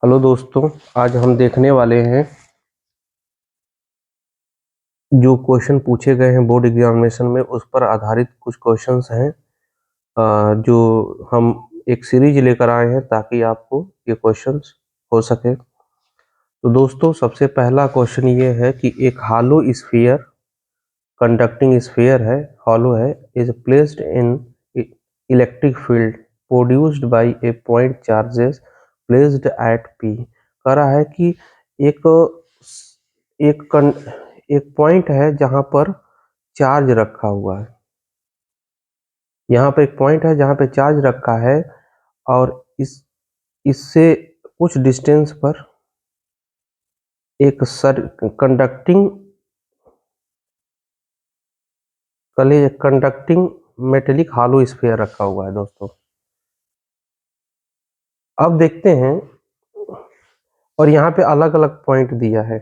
Hello दोस्तों, आज हम देखने वाले हैं जो क्वेश्चन पूछे गए हैं बोर्ड एग्जामिनेशन में उस पर आधारित कुछ क्वेश्चंस हैं। जो हम एक सीरीज लेकर आए हैं ताकि आपको ये क्वेश्चंस हो सके। तो दोस्तों, सबसे पहला क्वेश्चन ये है कि एक हॉलो स्फीयर, कंडक्टिंग स्फीयर है, हॉलो है, is placed in electric field produced by A point charges placed at P. कह रहा है कि एक एक कन, एक पॉइंट है जहां पर चार्ज रखा हुआ है। यहाँ पे एक पॉइंट है जहां पे चार्ज रखा है और इससे कुछ डिस्टेंस पर एक कंडक्टिंग मेटेलिक हॉलो स्फीयर रखा हुआ है दोस्तों। अब देखते हैं, और यहाँ पे अलग अलग पॉइंट दिया है।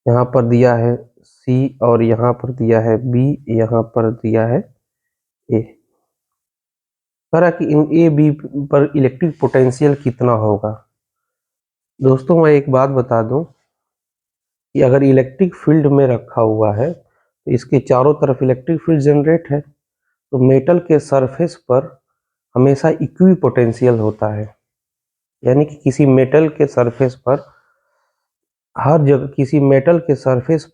यहाँ पर दिया है सी और यहाँ पर दिया है बी, यहाँ पर दिया है ए। कह रहा कि इन ए बी पर इलेक्ट्रिक पोटेंशियल कितना होगा। दोस्तों, मैं एक बात बता दूं कि अगर इलेक्ट्रिक फील्ड में रखा हुआ है तो इसके चारों तरफ इलेक्ट्रिक फील्ड जनरेट है, तो मेटल के सरफेस पर हमेशा इक्वी पोटेंशियल होता है। यानी कि किसी मेटल के सरफेस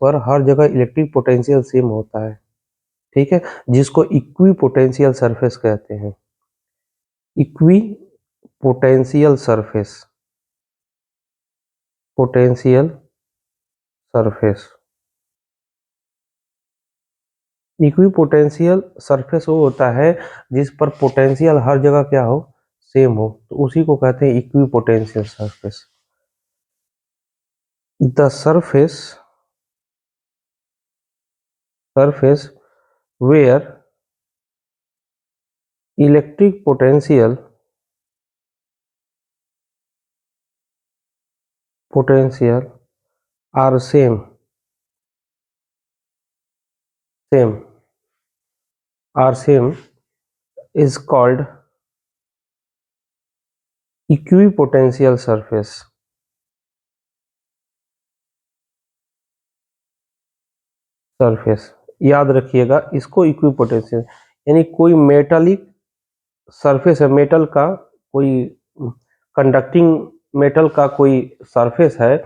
पर हर जगह इलेक्ट्रिक पोटेंशियल सेम होता है। ठीक है, जिसको इक्वी पोटेंशियल सरफेस कहते हैं। Equipotential surface, potential surface, equi potential surface वो होता है जिस पर पोटेंशियल हर जगह क्या हो, सेम हो, तो उसी को कहते हैं equipotential surface. The surface where electric potential are same is called equipotential surface. याद रखिएगा इसको, इक्विपोटेंशियल यानी कोई मेटालिक सरफेस है, मेटल का कोई कंडक्टिंग मेटल का कोई सरफेस है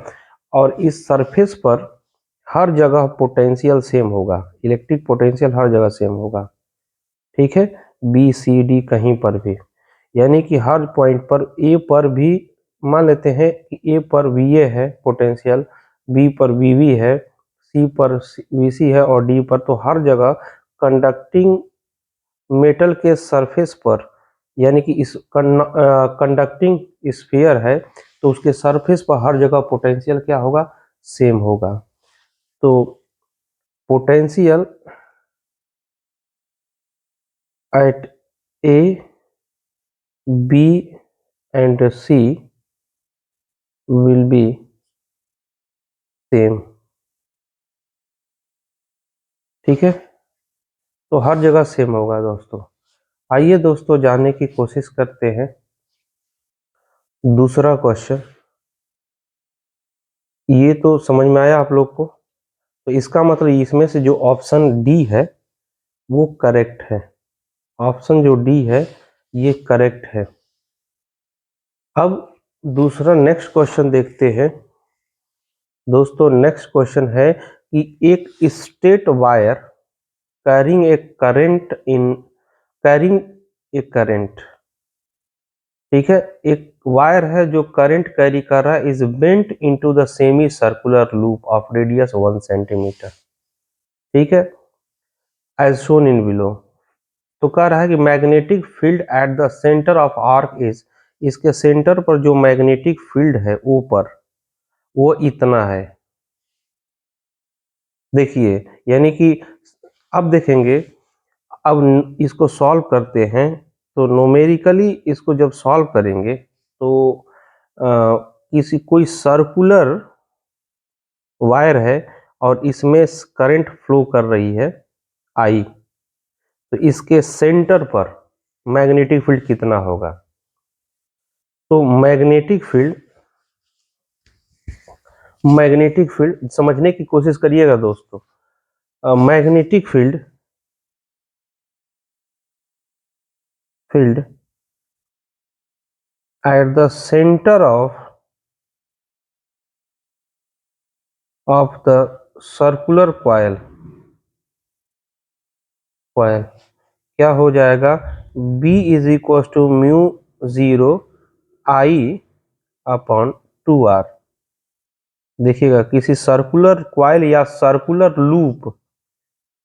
और इस सरफेस पर हर जगह पोटेंशियल सेम होगा, इलेक्ट्रिक पोटेंशियल हर जगह सेम होगा। ठीक है, बी सी डी कहीं पर भी, यानी कि हर पॉइंट पर ए पर भी मान लेते हैं कि ए पर वी ए है पोटेंशियल, बी पर वी वी है, सी पर वी सी है और डी पर, तो हर जगह कंडक्टिंग मेटल के सरफेस पर, यानी कि इस कंडक्टिंग स्फीयर है तो उसके सरफेस पर हर जगह पोटेंशियल क्या होगा, सेम होगा। तो potential at A B and C will be same. ठीक है, तो हर जगह सेम होगा दोस्तों। आइए दोस्तों जानने की कोशिश करते हैं दूसरा क्वेश्चन। ये तो समझ में आया आप लोग को, तो इसका मतलब इसमें से जो ऑप्शन डी है वो करेक्ट है। ऑप्शन जो डी है ये करेक्ट है। अब दूसरा नेक्स्ट क्वेश्चन देखते हैं दोस्तों। नेक्स्ट क्वेश्चन है कि एक straight wire carrying a current, ठीक है, एक वायर है जो करंट कैरी कर रहा है, is bent into the semi circular loop of radius 1 centimetre. ठीक है, एज शोन इन बिलो। तो कह रहा है कि magnetic field at the centre of arc is, इसके सेंटर पर जो मैग्नेटिक फील्ड है ऊपर वो इतना है। देखिए, यानी कि अब देखेंगे, अब इसको सॉल्व करते हैं तो न्यूमेरिकली इसको जब सॉल्व करेंगे तो किसी कोई सर्कुलर वायर है और इसमें करंट फ्लो कर रही है आई, तो इसके सेंटर पर मैग्नेटिक फील्ड कितना होगा। तो मैग्नेटिक फील्ड समझने की कोशिश करिएगा दोस्तों। Magnetic field at the center of the circular coil क्या हो जाएगा, B is equal to mu 0 I upon 2R। देखिएगा किसी सर्कुलर क्वाइल या सर्कुलर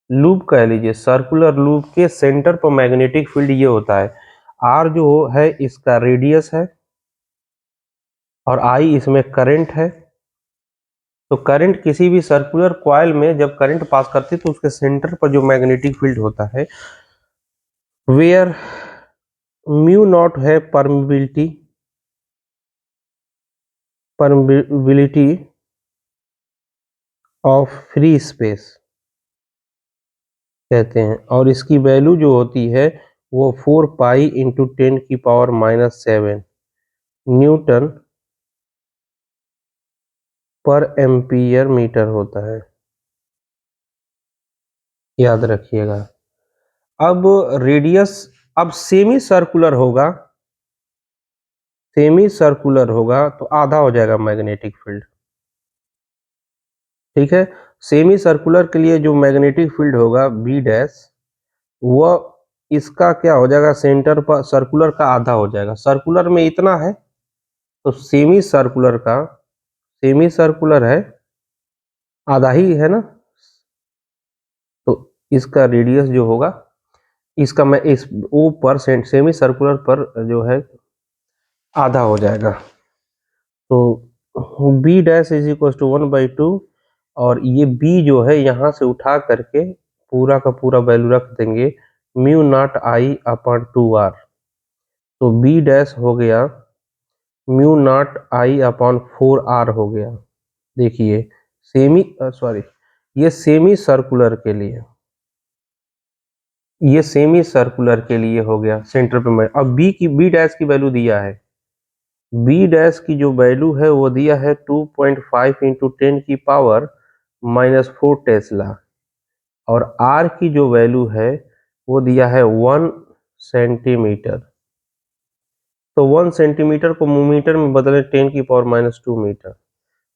लूप कह लीजिए, सर्कुलर लूप के सेंटर पर मैग्नेटिक फील्ड ये होता है। R जो है इसका रेडियस है और I इसमें करंट है। तो करंट किसी भी सर्कुलर कॉइल में जब करंट पास करती है तो उसके सेंटर पर जो मैग्नेटिक फील्ड होता है, वेयर म्यू नॉट है परमिबिलिटी ऑफ फ्री स्पेस कहते हैं, और इसकी वैल्यू जो होती है वो 4 पाई इंटू 10 की पावर -7 न्यूटन पर एम्पियर मीटर होता है, याद रखिएगा। अब रेडियस, अब सेमी सर्कुलर होगा तो आधा हो जाएगा मैग्नेटिक फील्ड। ठीक है, सेमी सर्कुलर के लिए जो मैग्नेटिक फील्ड होगा बी डैश, वह इसका क्या हो जाएगा, सेंटर पर सर्कुलर का आधा हो जाएगा। सर्कुलर में इतना है तो सेमी सर्कुलर है, आधा ही है ना, तो इसका रेडियस जो होगा, इसका मैं इस ओ परसेंट सेमी सर्कुलर पर जो है आधा हो जाएगा। तो B dash is equal to 1/2, और ये बी जो है यहाँ से उठा करके पूरा का पूरा वैल्यू रख देंगे mu not I upon 2R। तो बी डैश हो गया mu not I upon 4R हो गया। देखिए ये सेमी सर्कुलर के लिए, हो गया सेंटर पे। मैं अब बी डैश की वैल्यू दिया है, बी डैश की जो वैल्यू है वो दिया है 2.5 इंटू 10 की पावर -4 टेस्ला, और आर की जो वैल्यू है वो दिया है 1 सेंटीमीटर। तो 1 सेंटीमीटर को मीटर में बदलें 10 की पावर -2 मीटर।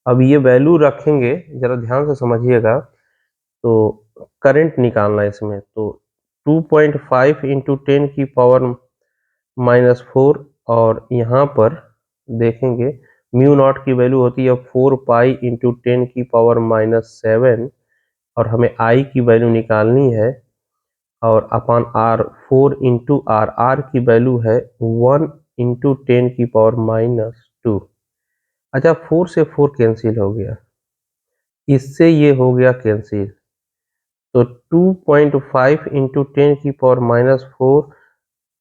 अब ये वैल्यू रखेंगे, जरा ध्यान से समझिएगा। तो करंट निकालना है इसमें, तो 2.5 इंटू 10 की पावर -4, और यहाँ पर देखेंगे म्यू नॉट की वैल्यू होती है 4 पाई इंटू 10 की पावर -7, और हमें आई की वैल्यू निकालनी है, और अपॉन आर 4 इंटू आर की वैल्यू है 1 इंटू 10 की पावर -2। अच्छा, 4 से 4 कैंसिल हो गया, इससे ये हो गया कैंसिल, तो 2.5 इंटू 10 की पावर -4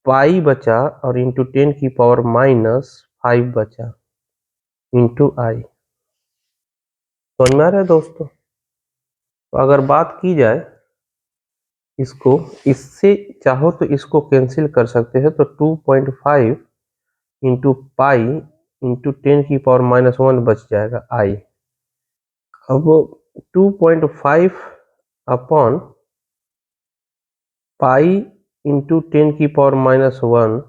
पाई बचा, और इंटू 10 की पावर -5 बचा इंटू आई। समझ में आ रहा है दोस्तों? तो अगर बात की जाए इसको, इससे चाहो तो इसको कैंसिल कर सकते हैं, तो 2.5 इंटू पाई इंटू 10 की पावर -1 बच जाएगा आई। अब 2.5 अपॉन पाई इंटू 10 की पावर -1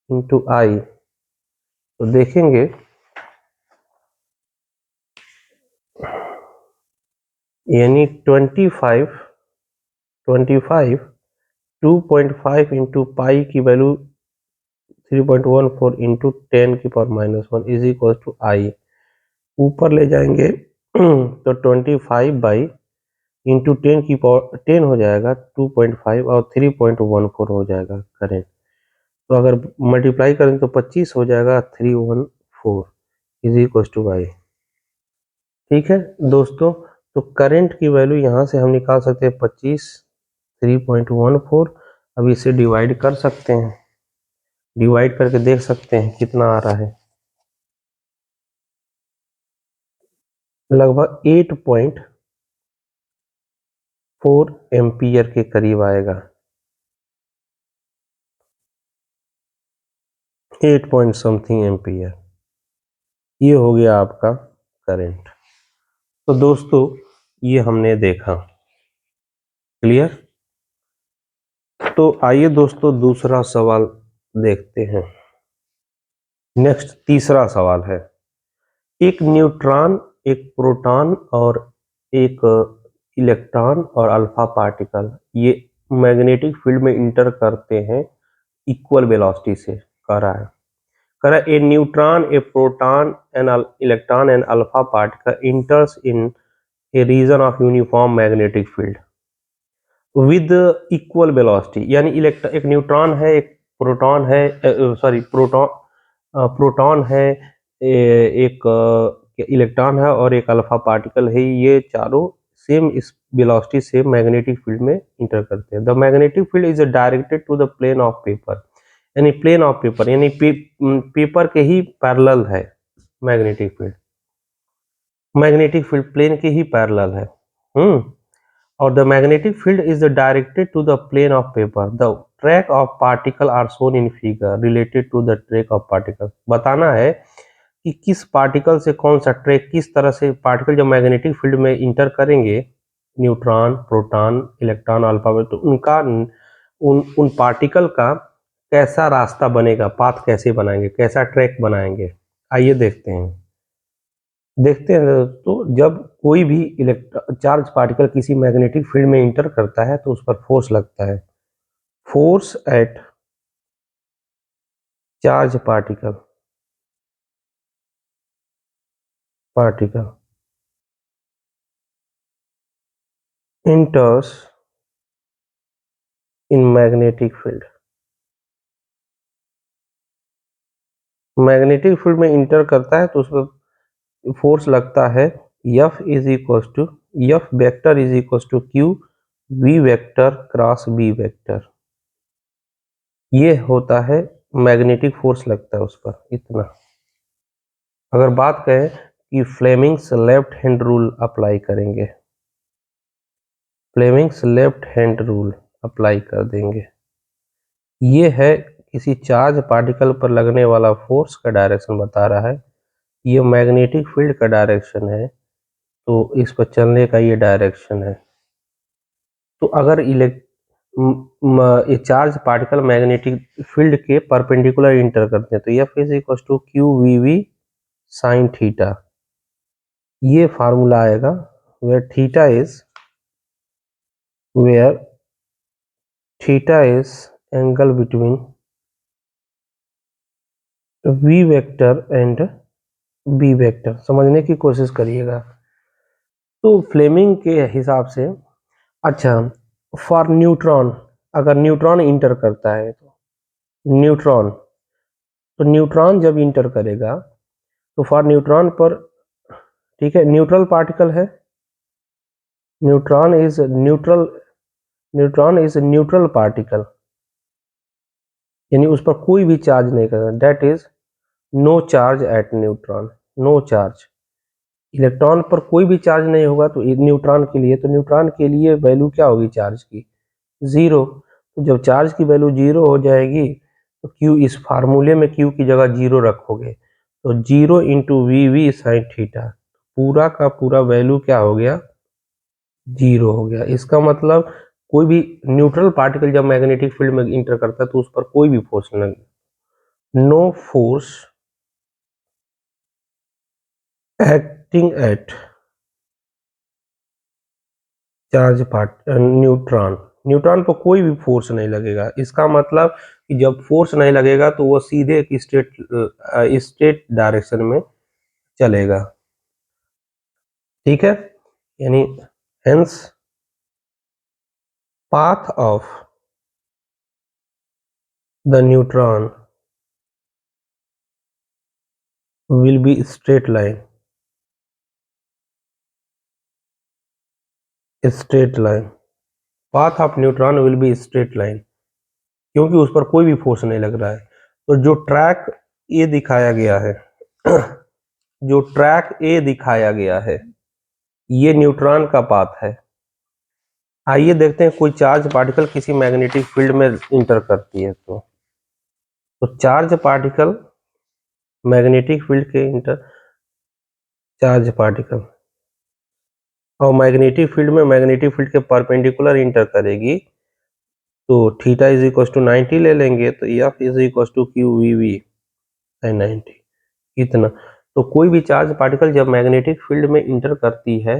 इंटू आई, तो देखेंगे यानी 25 2.5 इंटू पाई की वैल्यू 3.14 इंटू 10 की पावर -1 इज इक्वल टू आई। ऊपर ले जाएंगे तो 25 बाई इंटू 10 की पावर 10 हो जाएगा 2.5, और 3.14 हो जाएगा करेंट। तो अगर मल्टीप्लाई करें तो 25 हो जाएगा 314 इज इक्वल टू आई। ठीक है दोस्तों, तो करंट की वैल्यू यहाँ से हम निकाल सकते हैं 25 3.14। अब इसे डिवाइड कर सकते हैं, डिवाइड करके देख सकते हैं कितना आ रहा है, लगभग 8.4 एम्पियर के करीब आएगा। 8 पॉइंट समथिंग एम्पियर। ये हो गया आपका करंट। तो दोस्तों ये हमने देखा, क्लियर। तो आइए दोस्तों दूसरा सवाल देखते हैं। नेक्स्ट तीसरा सवाल है, एक न्यूट्रॉन, एक प्रोटॉन और एक इलेक्ट्रॉन और अल्फा पार्टिकल ये मैग्नेटिक फील्ड में इंटर करते हैं इक्वल वेलोसिटी से। कह रहा है a neutron, a proton and electron and alpha particle enters in a region of uniform magnetic field with equal velocity. यानी एक न्यूट्रॉन है, एक प्रोटॉन है, प्रोटॉन है, एक इलेक्ट्रॉन है और एक अल्फा पार्टिकल है। ये चारों सेम इस वेलोसिटी से मैग्नेटिक फील्ड में इंटर करते हैं। The magnetic field is directed to the plane of paper. यानी प्लेन ऑफ पेपर यानी पेपर के ही पैरेलल है magnetic field. Magnetic field plane के ही पैरेलल है। और the magnetic field is directed to the plane of paper. The track of particle are shown in figure related to the track of particle. बताना है कि किस particle से कौन सा ट्रैक, किस तरह से पार्टिकल जब मैग्नेटिक फील्ड में इंटर करेंगे, न्यूट्रॉन, प्रोटॉन, इलेक्ट्रॉन, अल्फा, तो उनका उन पार्टिकल का कैसा रास्ता बनेगा, पाथ कैसे बनाएंगे, कैसा ट्रैक बनाएंगे। आइए देखते हैं तो जब कोई भी चार्ज पार्टिकल किसी मैग्नेटिक फील्ड में इंटर करता है तो उस पर फोर्स लगता है। Force at charge particle enters in magnetic field. Magnetic field में इंटर करता है तो उस पर फोर्स लगता है। F is equal to F vector is equal to Q V vector cross B vector. ये होता है मैग्नेटिक फोर्स लगता है उस पर, इतना। अगर बात करें कि Fleming's left hand rule apply करेंगे, Fleming's left hand rule apply कर देंगे। ये है किसी चार्ज पार्टिकल पर लगने वाला फोर्स का डायरेक्शन बता रहा है। ये मैग्नेटिक फील्ड का डायरेक्शन है, तो इस पर चलने का ये डायरेक्शन है। तो अगर ये चार्ज पार्टिकल मैग्नेटिक फील्ड के परपेंडिकुलर इंटर करते हैं तो F is equal to Q V V sine theta. ये फार्मूला आएगा where theta is angle between V vector and B vector. समझने की कोशिश करिएगा। तो फ्लेमिंग के हिसाब से, अच्छा, फॉर न्यूट्रॉन, अगर न्यूट्रॉन इंटर करता है तो न्यूट्रॉन जब इंटर करेगा तो फॉर न्यूट्रॉन पर, ठीक है, न्यूट्रल पार्टिकल है, न्यूट्रॉन इज न्यूट्रल पार्टिकल, यानी उस पर कोई भी चार्ज नहीं करता। That is no charge at neutron, no charge. Electron पर कोई भी चार्ज नहीं होगा तो न्यूट्रॉन के लिए, तो न्यूट्रॉन के लिए वैल्यू क्या होगी चार्ज की, 0। तो जब चार्ज की वैल्यू 0 हो जाएगी तो Q, इस फार्मूले में Q की जगह 0 रखोगे तो 0 into V V sine theta, पूरा का पूरा वैल्यू क्या हो गया, 0 हो गया। इसका मतलब कोई भी न्यूट्रल पार्टिकल जब मैग्नेटिक फील्ड में इंटर करता है तो उस पर कोई भी फोर्स नहीं, no force acting at charge neutron पर कोई भी फोर्स नहीं लगेगा। इसका मतलब कि जब फोर्स नहीं लगेगा तो वो सीधे एक स्ट्रेट डायरेक्शन में चलेगा, ठीक है। यानी hence path of the neutron will be straight line, path of neutron will be straight line, क्योंकि उस पर कोई भी फोर्स नहीं लग रहा है। तो जो ट्रैक ए दिखाया गया है ये न्यूट्रॉन का पाथ है। आइए देखते हैं कोई चार्ज पार्टिकल किसी मैग्नेटिक फील्ड में इंटर करती है तो तो चार्ज पार्टिकल मैग्नेटिक फील्ड के इंटर चार्ज पार्टिकल और मैग्नेटिक फील्ड में मैग्नेटिक फील्ड के परपेंडिकुलर इंटर करेगी, तो थीटा इज इक्वल टू 90 ले लेंगे, तो F is equal to Q V V sine 90 इतना। तो कोई भी चार्ज पार्टिकल जब मैग्नेटिक फील्ड में इंटर करती है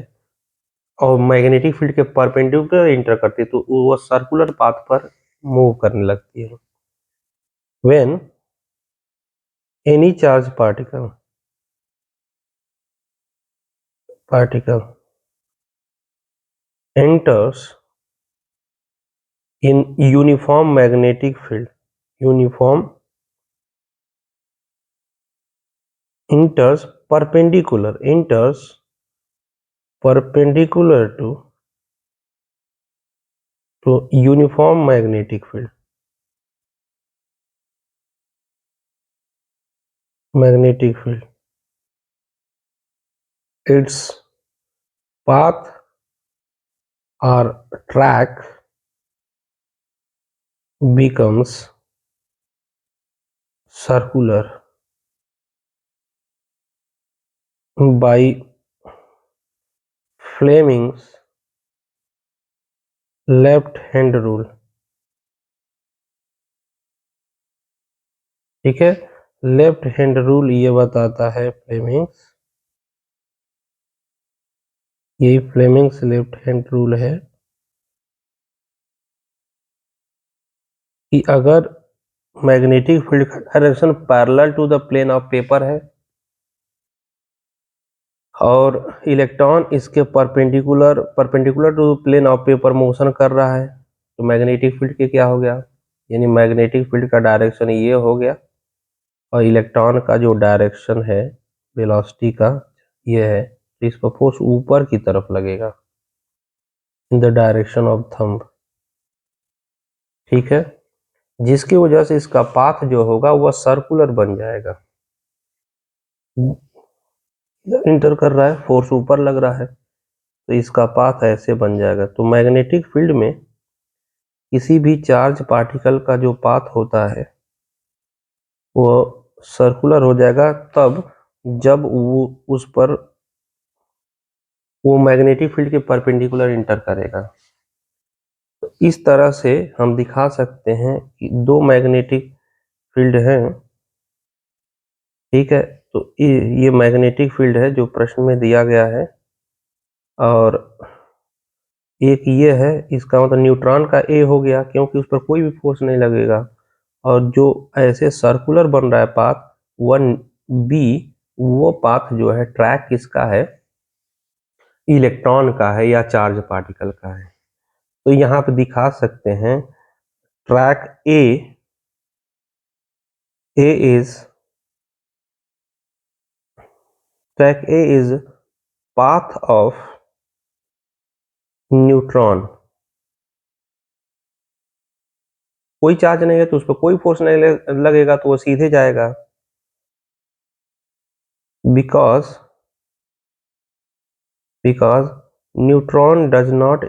और मैग्नेटिक फील्ड के परपेंडिकुलर इंटर करती है, तो वो सर्कुलर पाथ पर मूव करने लगती है। When any charge particle enters in uniform magnetic field, uniform enters perpendicular to uniform magnetic field, its path or track becomes circular by Fleming's left hand rule. ठीक है, लेफ्ट हैंड रूल ये बताता है Fleming's, यही Fleming's left hand rule है कि अगर magnetic field का direction parallel to the plane of paper है और इलेक्ट्रॉन इसके perpendicular to plane of paper motion कर रहा है, तो मैग्नेटिक फील्ड के क्या हो गया, यानी मैग्नेटिक फील्ड का डायरेक्शन ये हो गया और इलेक्ट्रॉन का जो डायरेक्शन है वेलोसिटी का ये है, तो इसका फोर्स ऊपर की तरफ लगेगा in the direction of thumb. ठीक है, जिसकी वजह से इसका पाथ जो होगा वह सर्कुलर बन जाएगा। इंटर कर रहा है, फोर्स ऊपर लग रहा है, तो इसका पाथ ऐसे बन जाएगा। तो मैग्नेटिक फील्ड में किसी भी चार्ज पार्टिकल का जो पाथ होता है वो सर्कुलर हो जाएगा तब जब वो उस पर वो मैग्नेटिक फील्ड के परपेंडिकुलर इंटर करेगा। तो इस तरह से हम दिखा सकते हैं कि दो मैग्नेटिक फील्ड हैं। ठीक है, तो ये मैग्नेटिक फील्ड है जो प्रश्न में दिया गया है, और एक ये है, इसका मतलब न्यूट्रॉन का ए हो गया क्योंकि उस पर कोई भी फोर्स नहीं लगेगा, और जो ऐसे सर्कुलर बन रहा है पाथ 1b, वो पाथ जो है ट्रैक किसका है, इलेक्ट्रॉन का है या चार्ज पार्टिकल का है। तो यहाँ पे दिखा सकते हैं track A is path of neutron. कोई चार्ज नहीं है तो उस पर कोई फोर्स नहीं लगेगा, तो वो सीधे जाएगा, because neutron does not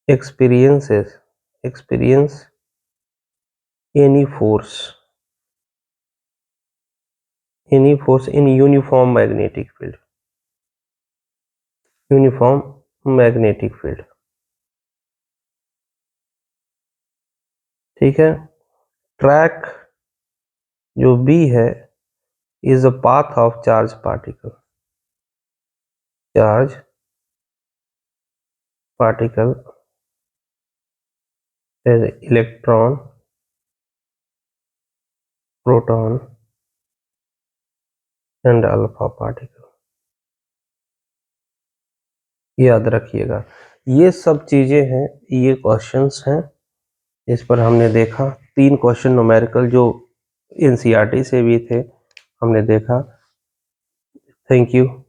experience any force in uniform magnetic field, ठीक है। ट्रैक जो बी है is a path of charge particle electron, proton and alpha particle. याद रखिएगा, ये सब चीजें हैं, ये क्वेश्चंस हैं, इस पर हमने देखा 3 क्वेश्चन न्यूमेरिकल जो एनसीईआरटी से भी थे, हमने देखा। Thank you.